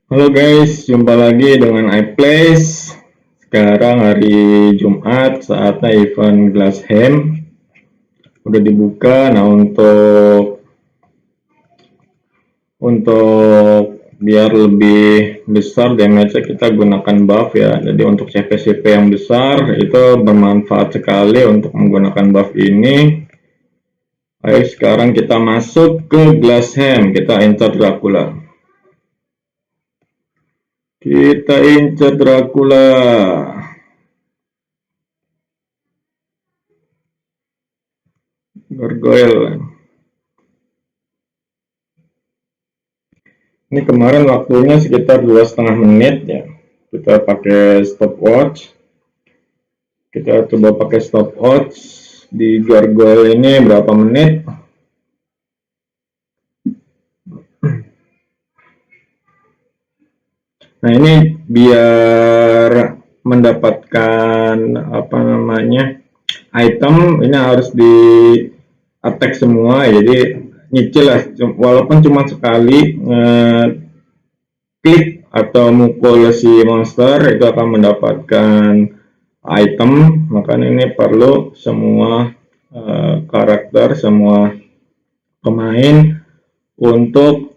Halo guys, jumpa lagi dengan iPlace. Sekarang hari Jumat, saatnya event Glass Hand udah dibuka. Nah, untuk biar lebih besar damage kita gunakan buff ya. Jadi untuk CP-CP yang besar itu bermanfaat sekali untuk menggunakan buff ini. Ayo sekarang kita masuk ke Glass Hand, kita enter Dracula. Kita incer Dracula. Gargoyle. Ini kemarin waktunya sekitar 2,5 menit ya. Kita pakai stopwatch. Kita coba pakai stopwatch di gargoyle ini berapa menit. Nah, ini biar mendapatkan apa namanya item ini harus di attack semua, jadi nyicil lah, walaupun cuma sekali klik atau mukul si monster itu akan mendapatkan item. Makanya ini perlu semua karakter, semua pemain untuk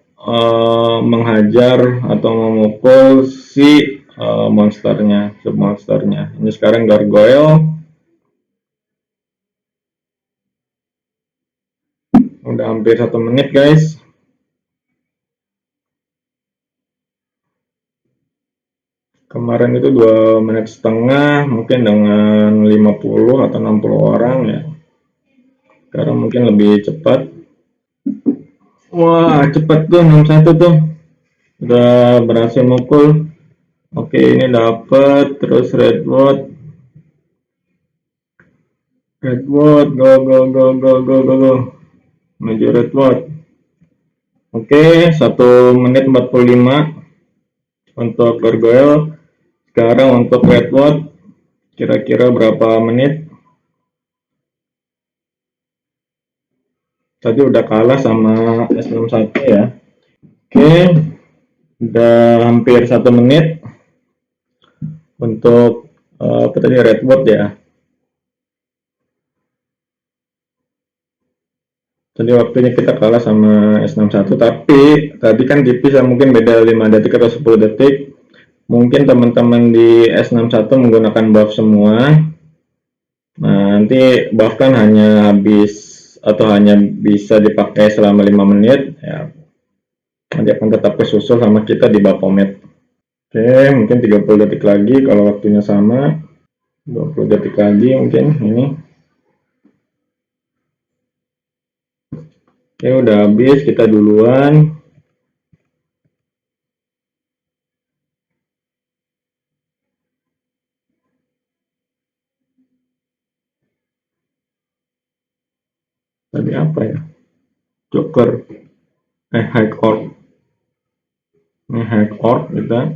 menghajar atau memukul si monsternya, submonsternya. Ini sekarang gargoyle udah hampir 1 menit guys. Kemarin itu 2,5 menit, mungkin dengan 50 atau 60 orang ya. Sekarang mungkin lebih cepat. Wah, cepat tuh 61 tuh. Udah berhasil mukul. Oke, ini dapat terus redwood. Redwood, go go go go go go go. Menuju redwood. Oke, 1 menit 45 untuk gargoyle. Sekarang untuk redwood kira-kira berapa menit? Tadi udah kalah sama S61 ya. Oke, udah hampir 1 menit untuk apa tadi redwood ya. Tadi waktunya kita kalah sama S61, tapi tadi kan tipis ya, mungkin beda 5 detik atau 10 detik. Mungkin teman-teman di S61 menggunakan buff semua. Nah, nanti buff kan hanya habis atau hanya bisa dipakai selama 5 menit ya. Nanti akan tetap kesusul sama kita di Baphomet. Oke, mungkin 30 detik lagi kalau waktunya sama. 20 detik lagi mungkin ini. Oke, udah habis, kita duluan. Tadi apa ya? Joker. High Court. Ini High Court kita.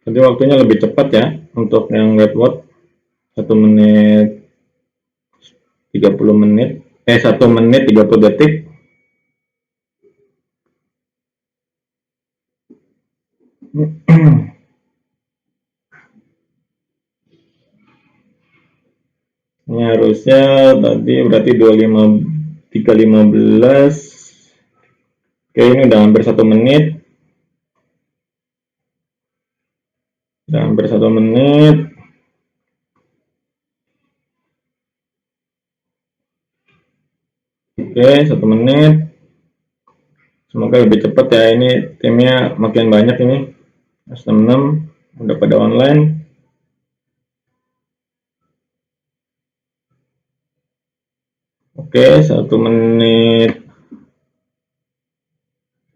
Jadi waktunya lebih cepat ya untuk yang redwood. 1 menit 30 menit. 1 menit 30 detik. Ini harusnya tadi berarti 3:15. Oke, ini udah hampir 1 menit. Udah hampir 1 menit. Oke, 1 menit. Semoga lebih cepat ya. Ini timnya makin banyak ini. S66 udah pada online. Oke, 1 menit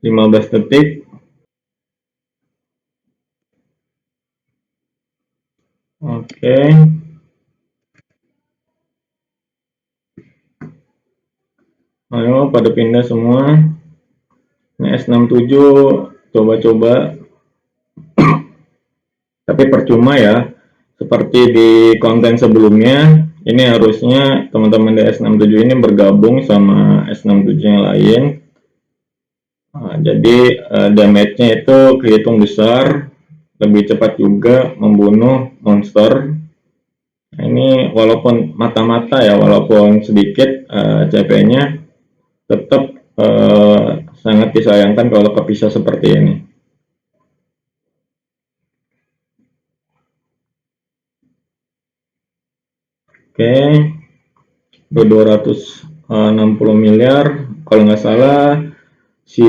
15 detik. Oke. Ayo pada pindah semua. Ini S67 coba-coba. Tapi percuma ya. Seperti di konten sebelumnya, ini harusnya teman-teman di S67 ini bergabung sama S67 yang lain. Jadi damage-nya itu kehitung besar, lebih cepat juga membunuh monster. Nah, ini walaupun mata-mata ya, walaupun sedikit CP-nya, tetap sangat disayangkan kalau kepisah seperti ini. Oke, 260 miliar, kalau nggak salah si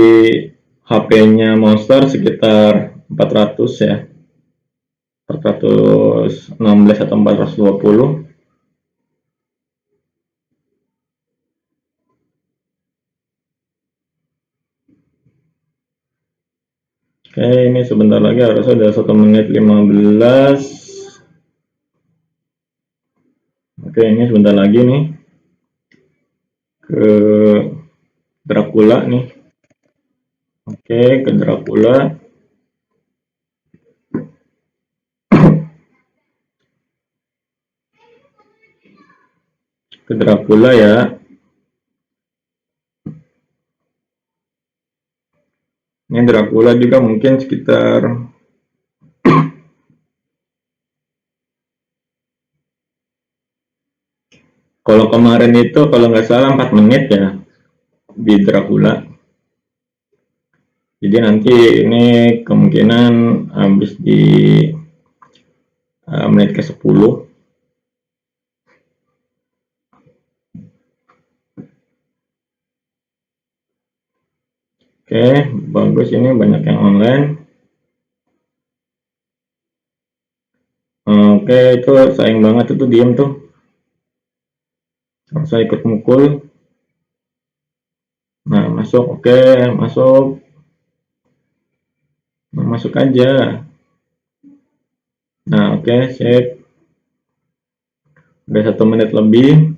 HP-nya monster sekitar 400 ya, 416 atau 420. Oke, ini sebentar lagi harusnya udah 1 menit 15. Oke, ini sebentar lagi nih ke Dracula nih. Oke, ke Dracula. Ke Dracula ya. Ini Dracula juga mungkin sekitar kalau kemarin itu kalau nggak salah 4 menit ya di Dracula. Jadi nanti ini kemungkinan habis di menit ke 10. Oke, bagus, ini banyak yang online. Oke, itu sayang banget itu diem tuh. Harusnya ikut mukul. Nah, masuk. Oke, masuk. Nah, masuk aja. Nah, oke, sip. Udah 1 menit lebih.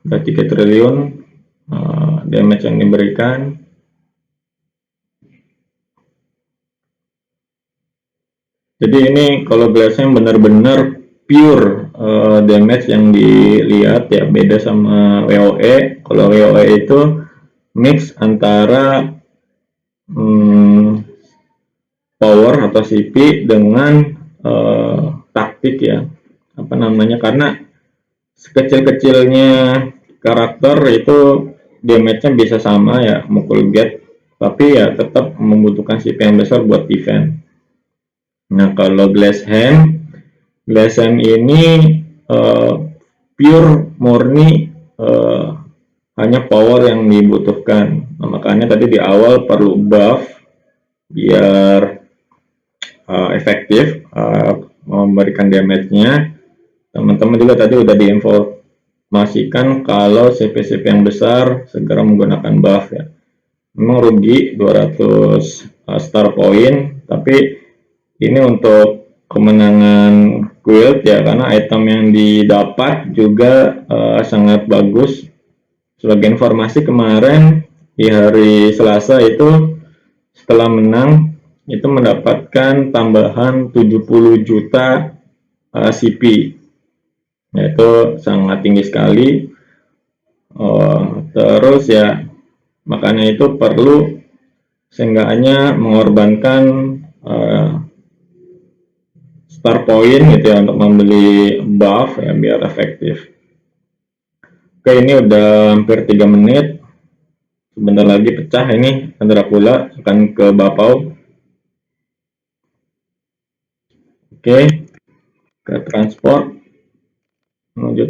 Udah 3 triliun damage yang diberikan. Jadi ini kalau glassnya benar-benar pure damage yang dilihat ya, beda sama WoE. Kalau WoE itu mix antara power atau CP dengan taktik ya, apa namanya, karena sekecil-kecilnya karakter itu damage-nya bisa sama ya, mukul get, tapi ya tetap membutuhkan CP yang besar buat defense. Nah, kalau Glass Hand ini pure murni hanya power yang dibutuhkan. Nah, makanya tadi di awal perlu buff biar efektif memberikan damage-nya. Teman-teman juga tadi udah diinformasikan kalau CP-CP yang besar segera menggunakan buff ya. Memang rugi 200 star point, tapi ini untuk kemenangan guild ya, karena item yang didapat juga sangat bagus. Sebagai informasi, kemarin di hari Selasa itu setelah menang itu mendapatkan tambahan 70 juta CP, yaitu sangat tinggi sekali. Terus ya, makanya itu perlu seenggaknya mengorbankan star point gitu ya untuk membeli buff ya biar efektif. Oke, ini udah hampir 3 menit. Sebentar lagi pecah ini Dracula, akan ke Bapau. Oke, ke transport menuju.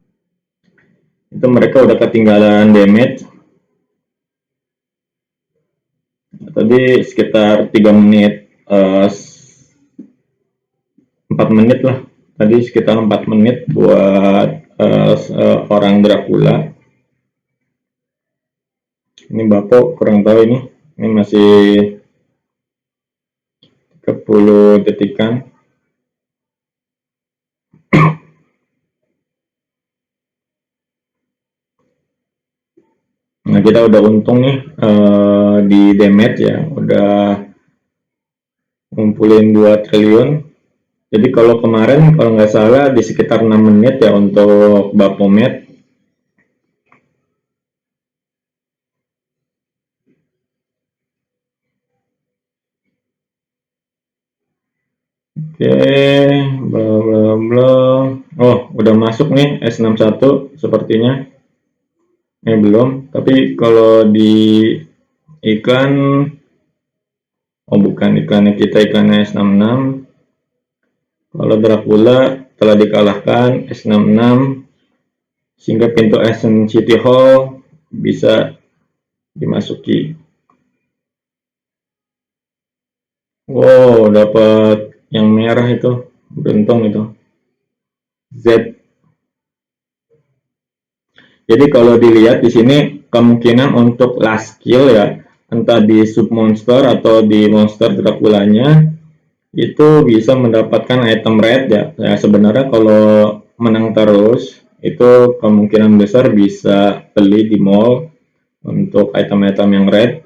Itu mereka udah ketinggalan damage. Tadi sekitar 3 menit 4 menit lah. Tadi sekitar 4 menit buat orang Dracula. Ini Bapo kurang tahu ini masih 30 detikan. Nah, kita udah untung nih di damage ya, udah ngumpulin 2 triliun. Jadi kalau kemarin kalau nggak salah di sekitar 6 menit ya untuk Baphomet. Oke, bla bla bla. Oh, udah masuk nih S61 sepertinya. Belum, tapi kalau di iklan, oh bukan iklannya kita, iklannya S66. Kalau Dracula telah dikalahkan S66 sehingga pintu Ascent City Hall bisa dimasuki. Wow, dapat yang merah itu, beruntung itu. Z. Jadi kalau dilihat di sini kemungkinan untuk last kill ya, entah di sub monster atau di monster Draculanya itu bisa mendapatkan item red ya. Ya sebenarnya kalau menang terus itu kemungkinan besar bisa beli di mall untuk item-item yang red.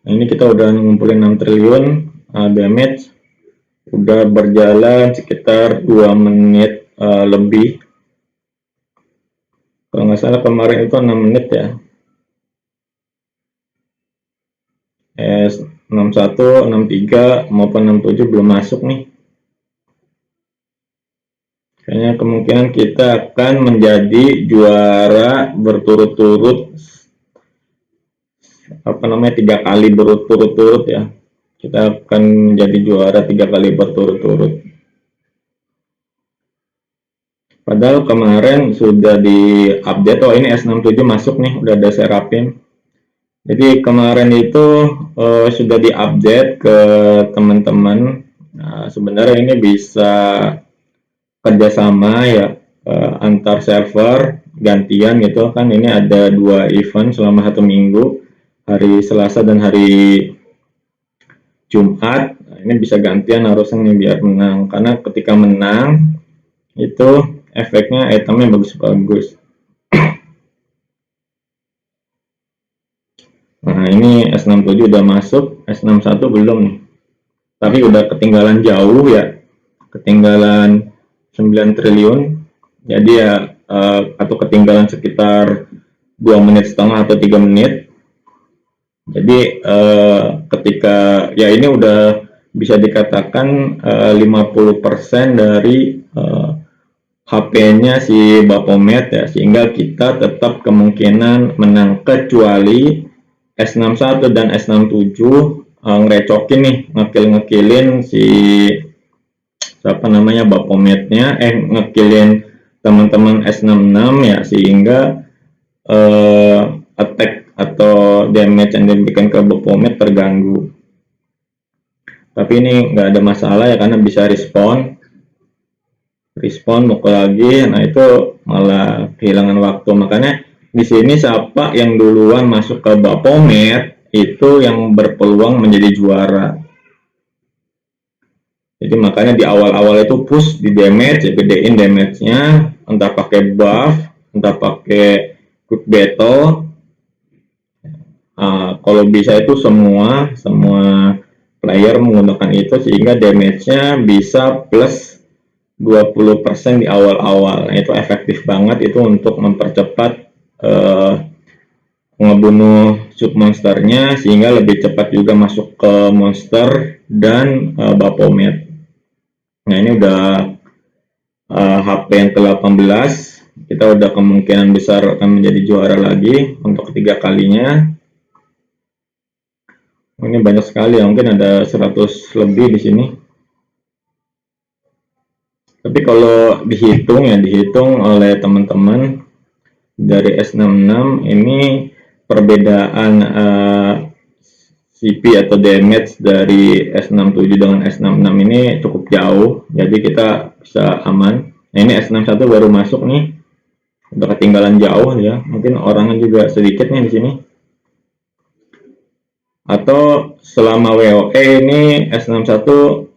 Nah, ini kita udah ngumpulin 6 triliun damage, udah berjalan sekitar 2 menit lebih. Kalau nggak salah kemarin itu 6 menit ya. S61, 63 maupun 67 belum masuk nih. Kayaknya kemungkinan kita akan menjadi juara berturut-turut, apa namanya, 3 kali berturut-turut ya. Kita akan menjadi juara 3 kali berturut-turut. Padahal kemarin sudah di-update. Oh, ini S67 masuk nih, udah ada Serapin. Jadi kemarin itu sudah di-update ke teman-teman. Nah, sebenarnya ini bisa kerjasama ya, antar server gantian gitu kan. Ini ada 2 event selama 1 minggu, hari Selasa dan hari Jumat. Nah, ini bisa gantian harusnya nih biar menang, karena ketika menang itu efeknya itemnya bagus-bagus. Nah, ini S67 udah masuk, S61 belum nih. Tapi udah ketinggalan jauh ya, ketinggalan 9 triliun. Jadi ya atau ketinggalan sekitar 2,5 menit atau 3 menit. Jadi ketika ya ini udah bisa dikatakan 50% dari HP-nya si Baphomet ya, sehingga kita tetap kemungkinan menang, kecuali S61 dan S67 ngerecokin nih, ngekilin si siapa namanya Baphometnya, ngekilin teman-teman S66 ya, sehingga attack atau damage yang diberikan ke Baphomet terganggu. Tapi ini nggak ada masalah ya, karena bisa respawn mukul lagi. Nah itu malah kehilangan waktu. Makanya di sini siapa yang duluan masuk ke Baphomet itu yang berpeluang menjadi juara. Jadi makanya di awal-awal itu push di damage, ya gedein damage-nya, entah pakai buff, entah pakai quick battle. Kalau bisa itu semua player menggunakan itu, sehingga damage-nya bisa plus 20% di awal-awal. Nah, itu efektif banget itu untuk mempercepat ngebunuh sub monsternya, sehingga lebih cepat juga masuk ke monster dan Baphomet. Nah, ini udah HP yang ke-18. Kita udah kemungkinan besar akan menjadi juara lagi untuk ketiga kalinya. Ini banyak sekali ya, mungkin ada 100 lebih di sini. Tapi kalau dihitung oleh teman-teman dari S66 ini, perbedaan CP atau damage dari S67 dengan S66 ini cukup jauh, jadi kita bisa aman. Nah, ini S61 baru masuk nih, udah ketinggalan jauh ya, mungkin orangnya juga sedikit nih di sini. Atau selama WoE ini S61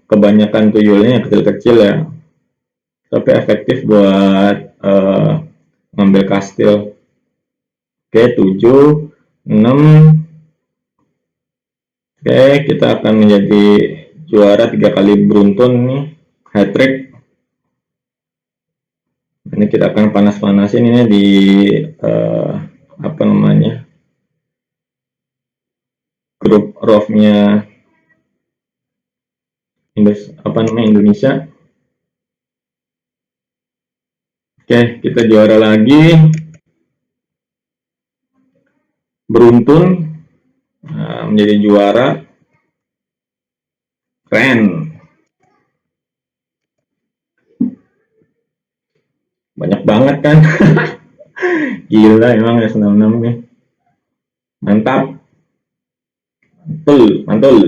kebanyakan tuyulnya yang kecil-kecil ya, tapi efektif buat ngambil kastil. Oke, 7, 6. Oke, kita akan menjadi juara 3 kali beruntun nih, hat trick. Ini kita akan panas-panasin ini di apa namanya, grup ROV-nya Indonesia. Oke, kita juara lagi. Beruntun menjadi juara. Keren. Banyak banget kan. Gila emang S66 nih. Mantap. Mantul, mantul.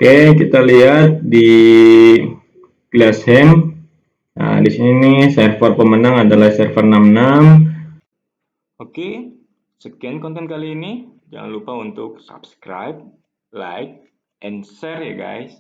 Oke, kita lihat di Glasshem. Nah, di sini nih server pemenang adalah server 66. Oke, sekian konten kali ini. Jangan lupa untuk subscribe, like, and share ya guys.